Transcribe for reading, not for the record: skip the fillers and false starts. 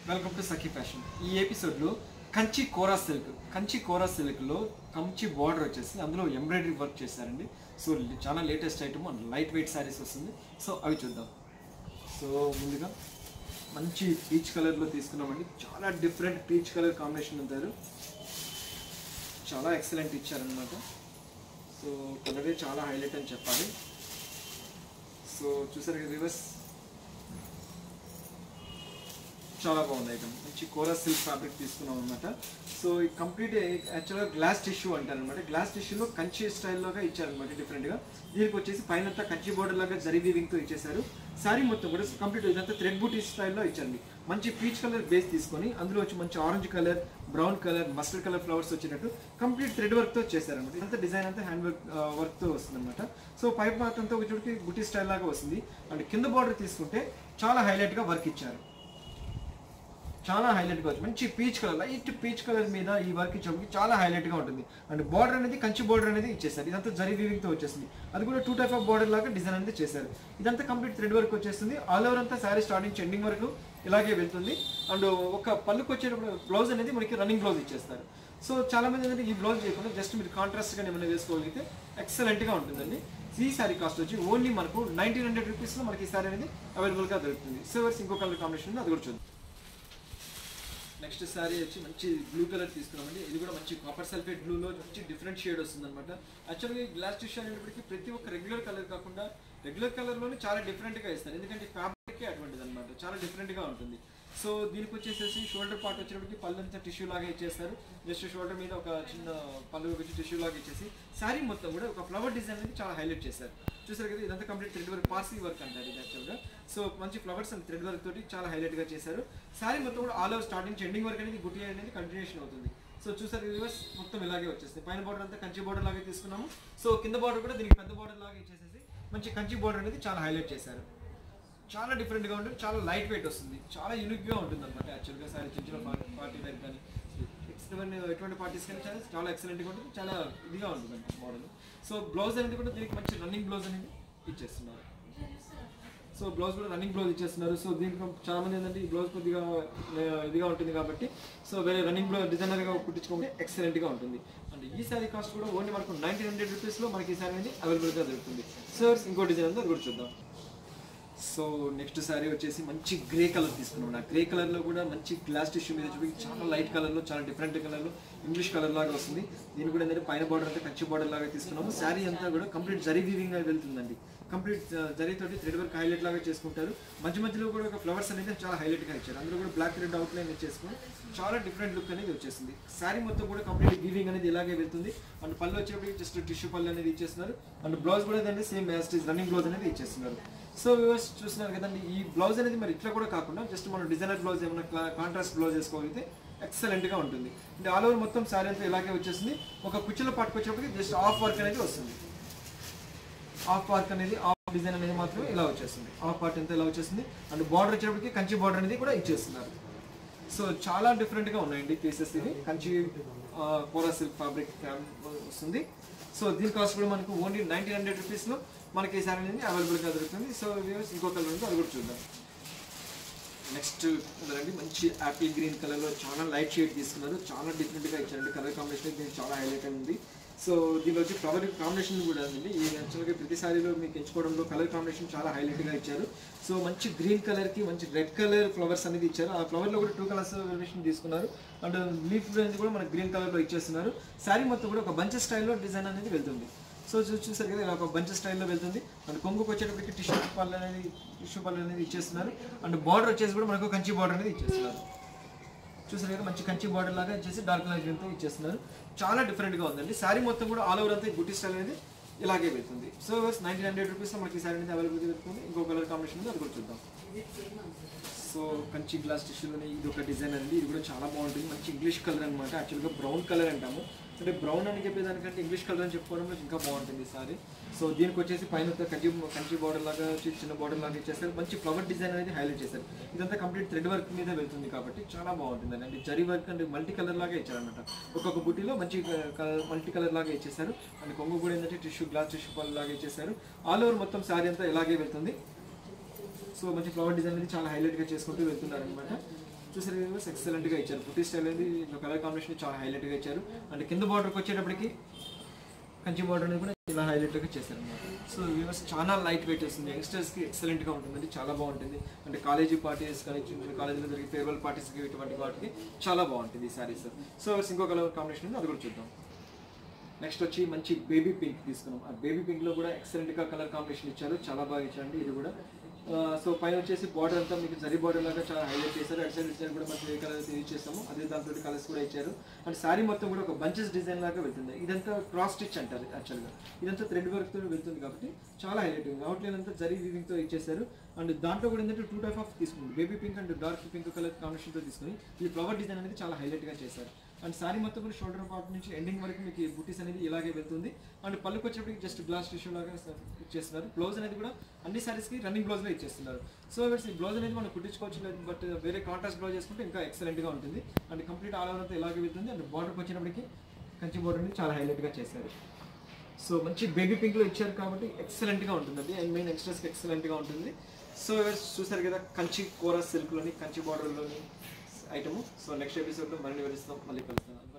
Welcome to Sakhi fashion. ఈ ఎపిసోడ్లో కంచి కోరా సిల్క్లో కంచి బార్డర్ వచ్చేసి అందులో ఎంబ్రాయిడరీ వర్క్ చేశారండి. సో చాలా latest item and light weight saris వస్తుంది. సో అవి చూద్దాం. సో ముందుగా మంచి పీచ్ కలర్లో తీసుకున్నామండి. చాలా డిఫరెంట్ పీచ్ కలర్ కాంబినేషన్ ఉంటారు. చాలా ఎక్సలెంట్ ఇచ్చారనమాట. సో కలరే చాలా హైలైట్ అని చెప్పాలి. సో చూసారు కదా రివర్స్, చాలా బాగుంది ఐటమ్. మంచి కోరా సిల్క్ ఫ్యాబ్రిక్ తీసుకున్నాం అనమాట. సో ఈ కంప్లీట్ యాక్చువల్గా గ్లాస్ టిష్యూ అంటారు అనమాట. గ్లాస్ టిష్యూలో కంచి స్టైల్లోగా ఇచ్చారనమాట డిఫరెంట్గా. దీనికి వచ్చేసి పైన కంచి బోర్డర్ లాగా జరీ వీవింగ్తో ఇచ్చేసారు. శారీ మొత్తం కూడా కంప్లీట్ ఇదంతా థ్రెడ్ బూటీ స్టైల్లో ఇచ్చారండి. మంచి పీచ్ కలర్ బేస్ తీసుకొని అందులో వచ్చి మంచి orange colour, brown colour, mustard colour flowers వచ్చినట్టు కంప్లీట్ థ్రెడ్ వర్క్తో చేశారనమాట. ఇదంతా డిజైన్ అంతా హ్యాండ్ వర్క్తో వస్తుంది అనమాట. సో పైప్ మాత్రంతో ఒక చోటికి బుటీ స్టైల్ లాగా వస్తుంది. అండ్ కింద బార్డర్ తీసుకుంటే చాలా హైలైట్గా వర్క్ ఇచ్చారు. చాలా హైలైట్గా వచ్చి మంచి peach colour, light peach colour మీద ఈ వర్క్ ఇచ్చేప్పటికి చాలా హైలైట్గా ఉంటుంది. అండ్ బార్డర్ అనేది కంచి బార్డర్ అనేది ఇచ్చేసారు. ఇదంతా జరీ వీవింగ్తో వచ్చేసింది. అది కూడా 2 టైప్ ఆఫ్ బార్డర్ లాగా డిజైన్ అనేది చేశారు. ఇదంతా కంప్లీట్ థ్రెడ్ వర్క్ వచ్చేస్తుంది. ఆల్ ఓవర్ అంతా శారీ స్టార్టింగ్ ఎండింగ్ వరకు ఇలాగే వెళ్తుంది. అండ్ ఒక పళ్ళుకి వచ్చేటప్పుడు బ్లౌజ్ అనేది మనకి రన్నింగ్ బ్లౌజ్ ఇచ్చేస్తారు. సో చాలా మంది ఏంటంటే ఈ బ్లౌజ్ చేయకుండా జస్ట్ మీరు కాంట్రాస్ట్గా ఏమైనా వేసుకోగలిగితే ఎక్సలెంట్గా ఉంటుందండి. ఈ శారీ కాస్ట్ వచ్చి ఓన్లీ మనకు 1900 రూపీస్లో మనకి ఈ శారీ అనేది అవైలబుల్గా దొరుకుతుంది. సిల్వర్స్ ఇంకో కలర్ కాంబినేషన్ అది కూడా చూద్దాం. నెక్స్ట్ శారీ వచ్చి మంచి బ్లూ కలర్ తీసుకున్నామండి. ఇది కూడా మంచి కాపర్ సల్ఫేట్ బ్లూలో మంచి డిఫరెంట్ షేడ్ వస్తుంది అనమాట. యాక్చువల్గా ఈ గ్లాస్ టిష్యూ అనేటప్పటికీ ప్రతి ఒక్క రెగ్యులర్ కలర్ కాకుండా రెగ్యులర్ కలర్లోనే చాలా డిఫరెంట్గా ఇస్తారు. ఎందుకంటే ఫ్యాబ్రిక్కే అటువంటిది అనమాట, చాలా డిఫరెంట్గా ఉంటుంది. సో దీనికి వచ్చేసేసి షోల్డర్ పార్ట్ వచ్చేటప్పటికి పళ్ళు అంతా టిష్యూ లాగా ఇచ్చేస్తారు. జస్ట్ షోల్డర్ మీద ఒక చిన్న పళ్ళు వచ్చి టిష్యూ లాగా ఇచ్చేసి శారీ మొత్తం కూడా ఒక ఫ్లవర్ డిజైన్ అనేది చాలా హైలైట్ చేశారు. చూసారు కదా, ఇదంతా complete thread work, Parsi work అంటారు ఇది యాక్చువల్గా. సో మంచి ఫ్లవర్స్ అండ్ థ్రెడ్ వర్క్ తోటి చాలా హైలైట్గా చేశారు. శారీ మొత్తం కూడా all over starting ending work అనేది బుటీ అనేది కంటిన్యూషన్ అవుతుంది. సో చూసారు వ్యూవర్స్, మొత్తం ఇలాగే వచ్చేస్తుంది. పైన బార్డర్ అంతా కంచి బార్డర్ లాగే తీసుకున్నాము. సో కింద బార్డర్ కూడా దీనికి పెద్ద బార్డర్ లాగా ఇచ్చేసేసి మంచి కంచి బార్డర్ అనేది చాలా హైలైట్ చేశారు. చాలా డిఫరెంట్గా ఉంటుంది, చాలా లైట్ వెయిట్ వస్తుంది, చాలా యూనిక్గా ఉంటుంది అనమాట. యాక్చువల్గా సారీ చిన్న చిన్న పార్టీ వేర్ కానీ ఎటువంటి పార్టీస్ కానీ చాలా ఎక్సలెంట్గా ఉంటుంది, చాలా ఇదిగా ఉంటుంది అనమాట మోడల్. సో బ్లౌజ్ అనేది కూడా దీనికి మంచి రన్నింగ్ బ్లౌజ్ అనేది ఇచ్చేస్తున్నారు. సో బ్లౌజ్ కూడా రన్నింగ్ బ్లౌజ్ ఇచ్చేస్తున్నారు. సో దీనికి చాలా మంది ఏంటంటే ఈ బ్లౌజ్ కొద్దిగా ఇదిగా ఉంటుంది కాబట్టి సో వేరే రన్నింగ్ బ్లౌజ్ డిజైనర్గా కుట్టించుకుంటే ఎక్సలెంట్గా ఉంటుంది. అండ్ ఈ శారీ కాస్ట్ కూడా ఓన్లీ మనకు 1900 రూపీస్లో మనకి ఈ శారీ అనేది అవైలబుల్గా దొరుకుతుంది. సో ఇంకో డిజైన్ ఉంది, అది కూడా చూద్దాం. సో నెక్స్ట్ శారీ వచ్చేసి మంచి గ్రే కలర్ తీసుకున్నాం. ఆ గ్రే కలర్లో కూడా మంచి గ్లాస్ టిష్యూ మీద చూపి చాలా లైట్ కలర్లో, చాలా డిఫరెంట్ కలర్లో ఇంగ్లీష్ కలర్ లాగా వస్తుంది. దీని కూడా ఏంటంటే పైన బార్డర్ అంతా కంచి బార్డర్ లాగా తీసుకున్నాము. శారీ అంతా కూడా కంప్లీట్ జరీ వీవింగ్ గా వెళ్తుందండి. కంప్లీట్ జరీతోటి థ్రెడ్ వర్క్ హైలైట్ లాగా చేసుకుంటారు. మధ్య మధ్యలో కూడా ఒక ఫ్లవర్స్ అనేది చాలా హైలైట్గా ఇచ్చారు. అందులో కూడా బ్లాక్ థ్రెడ్ అవుట్ లైన్ చేసుకుని చాలా డిఫరెంట్ లుక్ అనేది వచ్చేసింది. శారీ మొత్తం కూడా కంప్లీట్ వీవింగ్ అనేది ఇలాగే వెళ్తుంది. అండ్ పళ్ళు వచ్చేప్పటికి జస్ట్ టిష్యూ పళ్ళు అనేది ఇచ్చేస్తున్నారు. అండ్ బ్లౌజ్ కూడా ఏంటంటే సేమ్ యాజ్ రన్నింగ్ బ్లౌజ్ అనేది ఇచ్చేస్తున్నారు. సో వ్యూవర్స్ చూస్తున్నారు కదండి, ఈ బ్లౌజ్ అనేది మరి ఇట్లా కూడా కాకుండా జస్ట్ మనం డిజైనర్ బ్లౌజ్ ఏమైనా కాంట్రాస్ట్ బ్లౌజ్ వేసుకోగలిగితే ఎక్సలెంట్గా ఉంటుంది. అంటే ఆల్ ఓవర్ మొత్తం శారీ అంతా ఇలాగే వచ్చేసింది. ఒక కుచ్చులో పట్టుకొచ్చేప్పటికి జస్ట్ హాఫ్ వర్క్ అనేది వస్తుంది. హాఫ్ వర్క్ అనేది హాఫ్ డిజైన్ అనేది మాత్రమే ఇలా వచ్చేస్తుంది. హాఫ్ పార్ట్ అంతా ఇలా వచ్చేసింది. అండ్ బార్డర్ వచ్చేటప్పటికి కంచి బార్డర్ అనేది కూడా ఇచ్చేస్తున్నారు. సో చాలా డిఫరెంట్గా ఉన్నాయండి పీసెస్. ఇది కంచి కోరా సిల్క్ ఫ్యాబ్రిక్ వస్తుంది. సో దీని కాస్ట్ కూడా మనకు ఓన్లీ 1900 రూపీస్లో మనకి ఈ శారీ అనేది అవైలబుల్గా దొరుకుతుంది. సో ఇంకో కలర్ ఉంది, అది కూడా చూద్దాం. నెక్స్ట్ కలర్ మంచి యాపిల్ గ్రీన్ కలర్లో చాలా లైట్ షేడ్ తీసుకున్నారు. చాలా డిఫరెంట్గా ఇచ్చారండి. కలర్ కాంబినేషన్ దీనికి చాలా హైలైట్ ఉంది. సో దీనిలో వచ్చి ఫ్లవర్ కాంబినేషన్ కూడా ఉంది. ఈ యాక్చువల్గా ప్రతి శారీలో మీకు ఎంచుకోవడంలో కలర్ కాంబినేషన్ చాలా హైలైట్గా ఇచ్చారు. సో మంచి గ్రీన్ కలర్కి మంచి రెడ్ కలర్ ఫ్లవర్స్ అనేది ఇచ్చారు. ఆ ఫ్లవర్లో కూడా 2 కలర్స్ వేరియేషన్ తీసుకున్నారు. అండ్ లీఫ్ అనేది కూడా మనకి గ్రీన్ కలర్లో ఇచ్చేస్తున్నారు. శారీ మొత్తం కూడా ఒక బంచ్ స్టైల్లో డిజైన్ అనేది వెళ్తుంది. సో చూసారు కదా, ఇలా ఒక బంచ్ స్టైల్లో వెళ్తుంది. అండ్ కొంగుకు వచ్చేటప్పటికి టిష్యూ పళ్ళు అనేది ఇచ్చేస్తున్నారు. అండ్ బార్డర్ వచ్చేసి కూడా మనకు కంచి బార్డర్ అనేది ఇచ్చేస్తున్నారు. చూసారు కదా, మంచి కంచి బార్డర్ లాగా ఇచ్చేసి డార్క్ కలర్ గ్రీన్తో ఇచ్చేస్తున్నారు. చాలా డిఫరెంట్గా ఉందండి. శారీ మొత్తం కూడా ఆల్ ఓవర్ అంతా బుట్టి స్టైల్ అనేది ఇలాగే వెళ్తుంది. సో 1900 రూపీస్లో మనకి ఈ శారీ అనేది అవైలబుల్గా దొరుకుతుంది. ఇంకో కలర్ కాంబినేషన్ ఉంది, అది కూడా చూద్దాం. సో కంచి గ్లాస్ టిష్యూలోనే ఇది ఒక డిజైన్ అండి. ఇది కూడా చాలా బాగుంటుంది. మంచి ఇంగ్లీష్ కలర్ అనమాట. యాక్చువల్గా బ్రౌన్ కలర్ అంటాము. అంటే బ్రౌన్ అని చెప్పేదానికంటే ఇంగ్లీష్ కలర్ అని చెప్పుకోవడంలో ఇంకా బాగుంటుంది ఈ సారీ. సో దీనికి వచ్చేసి పైన కంచి బార్డర్ లాగా చిన్న బార్డర్ లాగా ఇచ్చేస్తారు. మంచి ఫ్లవర్ డిజైన్ అనేది హైలైట్ చేశారు. ఇదంతా కంప్లీట్ థ్రెడ్ వర్క్ మీద వెళ్తుంది కాబట్టి చాలా బాగుంటుంది అండి. జరీ వర్క్ అంటే మల్టీ కలర్ లాగా ఇచ్చారనమాట. ఒక్కొక్క బుట్టిలో మంచి మల్టీ కలర్ లాగా ఇచ్చేసారు. అండ్ కొంగు కూడా ఏంటంటే గ్లాస్ టిష్యూ పళ్ళు లాగా ఇచ్చేసారు. ఆల్ ఓవర్ మొత్తం శారీ అంతా ఇలాగే వెళ్తుంది. సో మంచి ఫ్లవర్ డిజైన్ అనేది చాలా హైలైట్గా చేసుకుంటూ వెళ్తున్నారు అనమాట. చూసారు వ్యూవర్స్, ఎక్సలెంట్గా ఇచ్చారు. బుట్టి స్టైల్ అనేది కలర్ కాంబినేషన్ చాలా హైలైట్గా ఇచ్చారు. అండ్ కింద బార్డర్కి వచ్చేటప్పటికి కంచి బార్డర్ అనేది కూడా ఇలా హైలైట్గా చేశారు అనమాట. సో వ్యూవర్స్ చాలా లైట్ వెయిట్ వస్తుంది, యంగ్స్టర్స్కి ఎక్సలెంట్గా ఉంటుందండి, చాలా బాగుంటుంది. అంటే కాలేజీ పార్టీస్ కానీ కాలేజీలో జరిగే ఫేర్వెల్ పార్టీస్కి ఇటువంటి వాటికి చాలా బాగుంటుంది ఈ శారీస్. సో ఇంకో కలర్ కాంబినేషన్ ఉంది, అది కూడా చూద్దాం. నెక్స్ట్ వచ్చి మంచి బేబీ పింక్ తీసుకున్నాం. ఆ బేబీ పింక్లో కూడా ఎక్సలెంట్గా కలర్ కాంబినేషన్ ఇచ్చారు, చాలా బాగా ఇచ్చారండి ఇది కూడా. సో పైన వచ్చేసి బార్డర్ అంతా మీకు జరీ బార్డర్ లాగా చాలా హైలైట్ చేశారు. అటు సైడ్ డిజైన్ కూడా మనకి ఏ కలర్ అయితే యూజ్ చేస్తాము అదే దాంతో కలర్స్ కూడా ఇచ్చారు. అండ్ శారీ మొత్తం కూడా ఒక బంచెస్ డిజైన్ లాగా వెళ్తుంది. ఇదంతా క్రాస్ స్టిచ్ అంటారు యాక్చువల్గా, ఇదంతా థ్రెడ్ వర్క్తో వెళ్తుంది కాబట్టి చాలా హైలైట్ ఉంది. అవుట్లైన్ అంతా జరీ వీవింగ్తో ఇచ్చేసారు. అండ్ దాంట్లో కూడా ఏంటంటే 2 టైప్ ఆఫ్ తీసుకుంది, baby pink and dark pink colour కాంబినేషన్తో తీసుకుని ఈ ఫ్లవర్ డిజైన్ అనేది చాలా హైలైట్గా చేశారు. అండ్ శారీ మొత్తం కూడా షోల్డర్ పార్ట్ నుంచి ఎండింగ్ వరకు మీకు ఈ బుటీస్ అనేది ఇలాగే వెళ్తుంది. అండ్ పళ్ళుకి వచ్చేప్పటికి జస్ట్ గ్లాస్ టిష్యూ లాగా ఇచ్చేస్తున్నారు. బ్లౌజ్ అనేది కూడా అన్ని శారీస్కి రన్నింగ్ బ్లౌజ్లో ఇచ్చేస్తున్నారు. సో ఈ బ్లౌజ్ అనేది మనం కుట్టించుకోవచ్చు, బట్ వేరే కాంట్రాస్ట్ బ్లౌజ్ చేసుకుంటే ఇంకా ఎక్సలెంట్గా ఉంటుంది. అండ్ కంప్లీట్ ఆల్ ఓవర్ అంతా ఇలాగే వెళ్తుంది. అండ్ బార్డర్కి వచ్చినప్పటికి కంచి బార్డర్ అనేది చాలా హైలైట్గా చేశారు. సో మంచి బేబీ పింక్లో ఇచ్చారు కాబట్టి ఎక్సలెంట్గా ఉంటుందండి. అండ్ మెయిన్ ఎక్స్ట్రాస్కి ఎక్సలెంట్గా ఉంటుంది. సో చూసారు కదా కంచి కోరా సిల్క్లోని కంచి బార్డర్లోని ఐటమ్. సో నెక్స్ట్ ఎపిసోడ్లో మళ్ళీ వివరిస్తాం, మళ్ళీ కలుస్తాం.